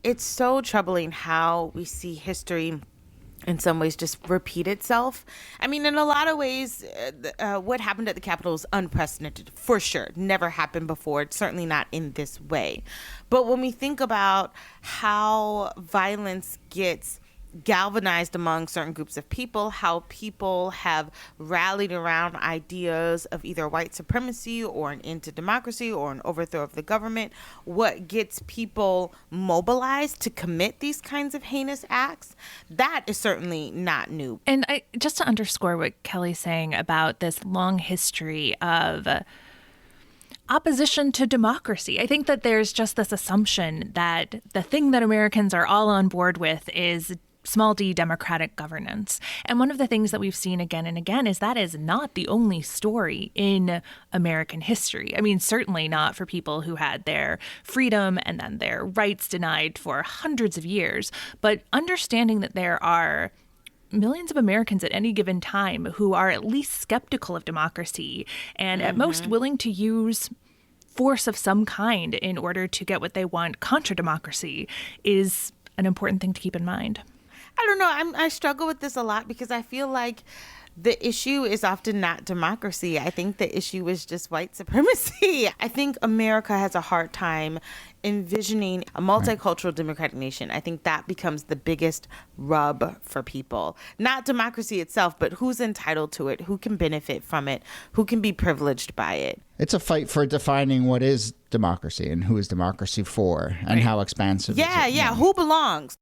it's so troubling how we see history in some ways just repeat itself. I mean, in a lot of ways, what happened at the Capitol is unprecedented, for sure. Never happened before, certainly not in this way. But when we think about how violence gets galvanized among certain groups of people, how people have rallied around ideas of either white supremacy or an end to democracy or an overthrow of the government, what gets people mobilized to commit these kinds of heinous acts, that is certainly not new. And just to underscore what Kelly's saying about this long history of opposition to democracy, I think that there's just this assumption that the thing that Americans are all on board with is small d democratic governance. And one of the things that we've seen again and again is that is not the only story in American history. I mean, certainly not for people who had their freedom and then their rights denied for hundreds of years, but understanding that there are millions of Americans at any given time who are at least skeptical of democracy and at most willing to use force of some kind in order to get what they want contra democracy is an important thing to keep in mind. I don't know. I struggle with this a lot because I feel like the issue is often not democracy. I think the issue is just white supremacy. I think America has a hard time envisioning a multicultural democratic nation. I think that becomes the biggest rub for people. Not democracy itself, but who's entitled to it, who can benefit from it, who can be privileged by it. It's a fight for defining what is democracy and who is democracy for and how expansive is it. Yeah, who belongs?